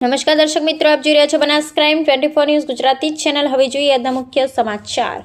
નમસ્કાર દર્શક મિત્રો, આપ જોઈ રહ્યા છો Banas crime 24 news Gujarati channel. હવે જોઈએ આજના મુખ્ય સમાચાર।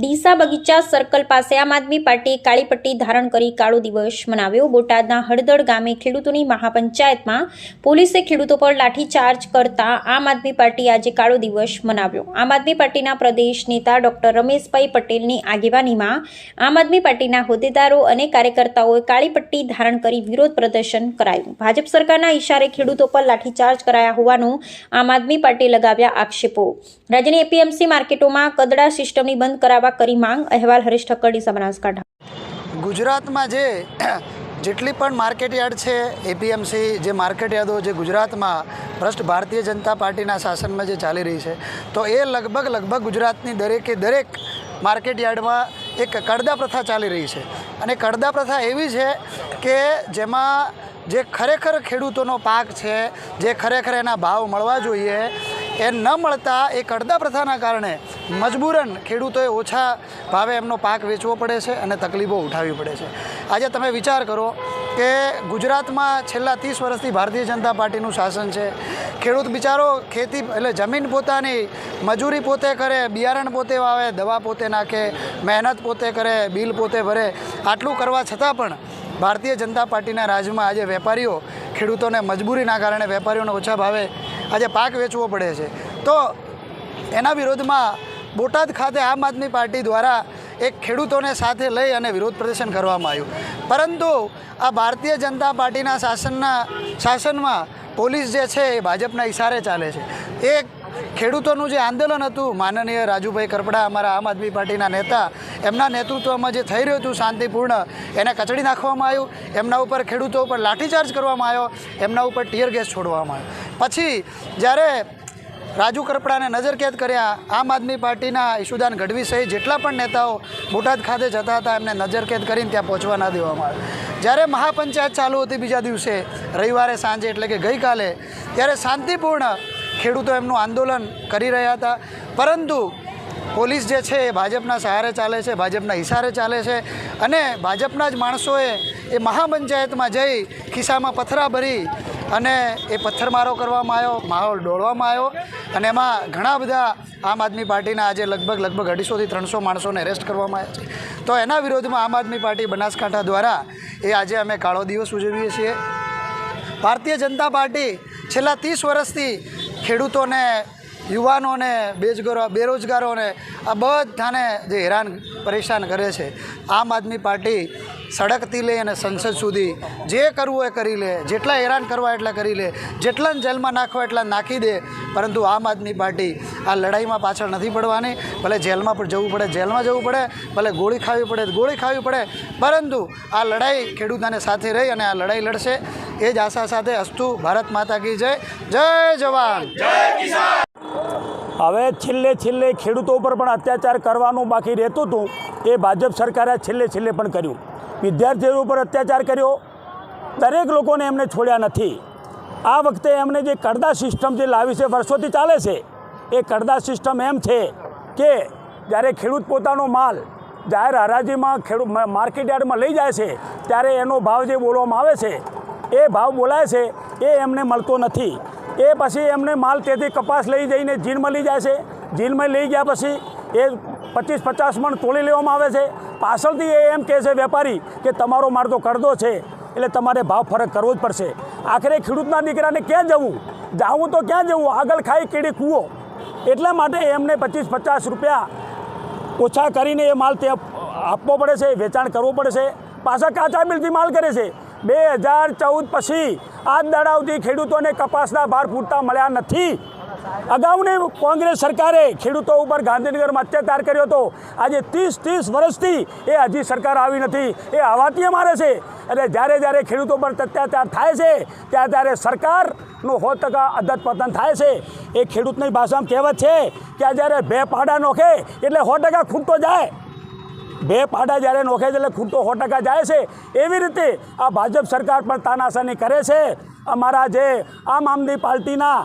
ડીસા બગીચા સર્કલ પાસે આમ આદમી પાર્ટીએ કાળી પટ્ટી ધારણ કરી કાળો દિવસ મનાવ્યો। બોટાદના હળદળ ગામે ખેડૂતોની મહાપંચાયતમાં પોલીસે ખેડૂતો પર લાઠીચાર્જ કરતા આમ આદમી પાર્ટીએ આજે કાળો દિવસ મનાવ્યો। આમ આદમી પાર્ટીના પ્રદેશ નેતા ડોક્ટર રમેશભાઈ પટેલની આગેવાનીમાં આમ આદમી પાર્ટીના હોદ્દેદારો અને કાર્યકર્તાઓએ કાળી પટ્ટી ધારણ કરી વિરોધ પ્રદર્શન કરાયું। ભાજપ સરકારના ઇશારે ખેડૂતો પર લાઠીચાર્જ કરાયા હોવાનું આમ આદમી પાર્ટીએ લગાવ્યા આક્ષેપો। રાજ્યની એપીએમસી માર્કેટોમાં કદડા સિસ્ટમની બંધ કરાવવા કરી માંગ। અહેવાલ હરીશ ઠક્કર, ડીસા બનાસકાંઠા। ગુજરાતમાં જેટલી પણ માર્કેટયાર્ડ છે, એપીએમસી જે માર્કેટયાર્ડો જે ગુજરાતમાં ભ્રષ્ટ ભારતીય જનતા પાર્ટીના શાસનમાં જે ચાલી રહી છે, તો એ લગભગ ગુજરાતની દરેક માર્કેટયાર્ડમાં એક કડદા પ્રથા ચાલી રહી છે। અને કડદા પ્રથા એવી છે કે જેમાં જે ખરેખર ખેડૂતોનો પાક છે, જે ખરેખર એના ભાવ મળવા જોઈએ એ ન મળતા એ કડદા પ્રથાના કારણે મજબૂરન ખેડૂતોએ ઓછા ભાવે એમનો પાક વેચવો પડે છે અને તકલીફો ઉઠાવવી પડે છે। આજે તમે વિચાર કરો કે ગુજરાતમાં છેલ્લા 30 વર્ષથી ભારતીય જનતા પાર્ટીનું શાસન છે। ખેડૂત બિચારો ખેતી એટલે જમીન પોતાની મજૂરી પોતે કરે, બિયારણ પોતે વાવે, દવા પોતે નાખે, મહેનત પોતે કરે, બિલ પોતે ભરે। આટલું કરવા છતાં પણ ભારતીય જનતા પાર્ટીના રાજમાં આજે વેપારીઓ ખેડૂતોને મજબૂરીના કારણે વેપારીઓને ઓછા ભાવે આજે પાક વેચવો પડે છે। તો એના વિરોધમાં બોટાદ ખાતે આમ આદમી પાર્ટી દ્વારા એક ખેડૂતોને સાથે લઈ અને વિરોધ પ્રદર્શન કરવામાં આવ્યું। પરંતુ આ ભારતીય જનતા પાર્ટીના શાસનમાં પોલીસ જે છે એ ભાજપના ઇશારે ચાલે છે। એ ખેડૂતોનું જે આંદોલન હતું, માનનીય રાજુભાઈ કરપડા અમારા આમ આદમી પાર્ટીના નેતા, એમના નેતૃત્વમાં જે થઈ રહ્યું હતું શાંતિપૂર્ણ, એને કચડી નાખવામાં આવ્યું। એમના ઉપર ખેડૂતો ઉપર લાઠીચાર્જ કરવામાં આવ્યો, એમના ઉપર ટીયર ગેસ છોડવામાં આવ્યો। પછી જ્યારે રાજુ કરપડાને નજરકેદ કર્યા, આમ આદમી પાર્ટીના ઈશુદાન ગઢવી સહિત જેટલા પણ નેતાઓ બોટાદ ખાતે જતા હતા એમને નજરકેદ કરીને ત્યાં પહોંચવા ના દેવામાં આવ્યા। જ્યારે મહાપંચાયત ચાલુ હતી બીજા દિવસે રવિવારે સાંજે એટલે કે ગઈકાલે, ત્યારે શાંતિપૂર્ણ ખેડૂતો એમનું આંદોલન કરી રહ્યા હતા। પરંતુ પોલીસ જે છે એ ભાજપના સહારે ચાલે છે, ભાજપના ઇશારે ચાલે છે અને ભાજપના જ માણસોએ એ મહાપંચાયતમાં જઈ ખિસ્સામાં પથ્થરા ભરી અને એ પથ્થરમારો કરવામાં આવ્યો, માહોલ ડોળવામાં આવ્યો અને એમાં ઘણા બધા આમ આદમી પાર્ટીના આજે લગભગ 250 થી 300 માણસોને એરેસ્ટ કરવામાં આવ્યા છે। તો એના વિરોધમાં આમ આદમી પાર્ટી બનાસકાંઠા દ્વારા એ આજે અમે કાળો દિવસ ઉજવીએ છીએ। ભારતીય જનતા પાર્ટી છેલ્લા 30 વર્ષથી ખેડૂતોને, યુવાનોને, બેરોજગારોને આ બધાને જે હેરાન પરેશાન કરે છે, આમ આદમી પાર્ટી સડકથી લઈ અને સંસદ સુધી જે કરવું એ કરી લે, જેટલા હેરાન કરવા એટલા કરી લે, જેટલાને જેલમાં નાખવા એટલા નાખી દે। પરંતુ આમ આદમી પાર્ટી આ લડાઈમાં પાછળ નથી પડવાની। ભલે જેલમાં પણ જવું પડે, જેલમાં જવું પડે, ભલે ગોળી ખાવી પડે, ગોળી ખાવી પડે, પરંતુ આ લડાઈ ખેડૂતોને સાથે રહી અને આ લડાઈ લડશે। એ જ આશા સાથે અસ્તુ ભારત માતા કી જય। જય જવાન, જય કિસાન। હવે છેલ્લે ખેડૂતો પર પણ અત્યાચાર કરવાનું બાકી રહેતું હતું, એ ભાજપ સરકારે છેલ્લે પણ કર્યું। વિદ્યાર્થીઓ પર અત્યાચાર કર્યો, દરેક લોકોને એમને છોડ્યા નથી। આ વખતે એમને જે કડદા સિસ્ટમ જે લાવી છે, વર્ષોથી ચાલે છે, એ કડદા સિસ્ટમ એમ છે કે જ્યારે ખેડૂત પોતાનો માલ જાહેર હરાજીમાં માર્કેટયાર્ડમાં લઈ જાય છે ત્યારે એનો ભાવ જે બોલવામાં આવે છે, એ ભાવ બોલાય છે એ એમને મળતો નથી। એ પછી એમને માલ તેથી કપાસ લઈ જઈને જીલમાં લઈ જાય છે। જીલમાં લઈ ગયા પછી એ 25-50 મણ તોડી લેવામાં આવે છે। પાછળથી એ એમ કહે છે વેપારી કે તમારો માલ તો કડદો છે એટલે તમારે ભાવ ફરક કરવો જ પડશે। આખરે ખેડૂતના દીકરાને ક્યાં જવું તો ક્યાં જવું, આગળ ખાઈ કેડી કૂવો। એટલા માટે એમને 25-50 રૂપિયા ઓછા કરીને એ માલ ત્યાં આપવો પડે છે, વેચાણ કરવું પડે છે। પાછા કાચા બિલથી માલ કરે છે। 2014 પછી આજ દાડાવથી ખેડૂતોને કપાસના ભાર પૂરતા મળ્યા નથી। અગાઉની કોંગ્રેસ સરકારે ખેડૂતો ઉપર ગાંધીનગરમાં અત્યાચાર કર્યો હતો। આજે 30 વર્ષથી એ હજી સરકાર આવી નથી, એ હવાતીએ મારે છે। એટલે જ્યારે ખેડૂતો પર અત્યાચાર થાય છે ત્યારે સરકારનું 100% અધપતન થાય છે। એ ખેડૂતની ભાષામાં કહેવત છે કે જ્યારે 2 પાડા નોખે એટલે 100% ખૂટતો જાય। 2 પાડા જ્યારે નોખે છે એટલે ખૂટતો 100% જાય છે। એવી રીતે આ ભાજપ સરકાર પણ તાનાશાની કરે છે। અમારા જે આમ આદમી પાર્ટીના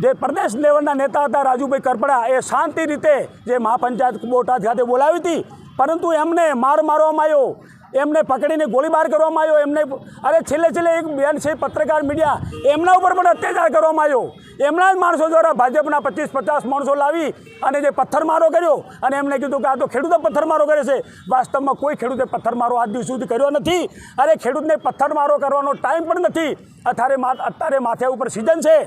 જે પ્રદેશ લેવલના નેતા હતા રાજુભાઈ કરપડા, એ શાંતિ રીતે જે મહાપંચાયત બોટાદ ખાતે બોલાવી હતી, પરંતુ એમને મારવામાં આવ્યો। એમને પકડીને ગોળીબાર કરવામાં આવ્યો, એમને અરે છેલ્લે એક બેન છે પત્રકાર મીડિયા, એમના ઉપર પણ અત્યાચાર કરવામાં આવ્યો. એમના જ માણસો દ્વારા ભાજપના 25-50 માણસો લાવી અને જે પથ્થરમારો કર્યો અને એમને કીધું કે આ તો ખેડૂતો પથ્થરમારો કરે છે. વાસ્તવમાં કોઈ ખેડૂતે પથ્થરમારો આજ દિવસ સુધી કર્યો નથી. અરે ખેડૂતને પથ્થરમારો કરવાનો ટાઈમ પણ નથી. અત્યારે માથે ઉપર સિઝન છે.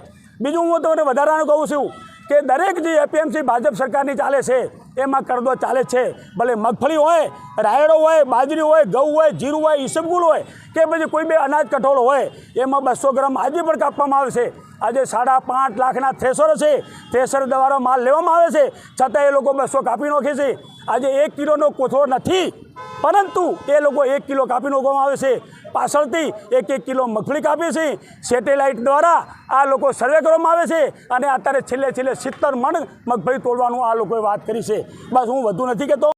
બીજું હું તમને વધારાનું કહું છું કે દરેક જે એપીએમસી ભાજપ સરકારની ચાલે છે એમાં કરદો ચાલે છે. ભલે મગફળી હોય, રાયડો હોય, બાજરી હોય, ઘઉં હોય, જીરું હોય, ઈસબગુલ હોય કે પછી કોઈ બે અનાજ કઠોળ હોય, એમાં 200 ગ્રામ આજે પણ કાપવામાં આવે છે. આજે 5.5 લાખના થ્રેશર છે, થ્રેશર દ્વારા માલ લેવામાં આવે છે, છતાં એ લોકો 200 કાપી નાખે છે. આજે 1 કિલોનો કોથળો નથી, પરંતુ એ લોકો 1 કિલો કાપી નાખવામાં આવે છે. પાછળથી 1 કિલો મગફળી કાપી છે. સેટેલાઇટ દ્વારા આ લોકો સર્વે કરવામાં આવે છે અને અત્યારે છેલ્લે 70 મણ મગફળી તોડવાનું આ લોકોએ વાત કરી છે. બસ હું વધુ નથી કહેતો.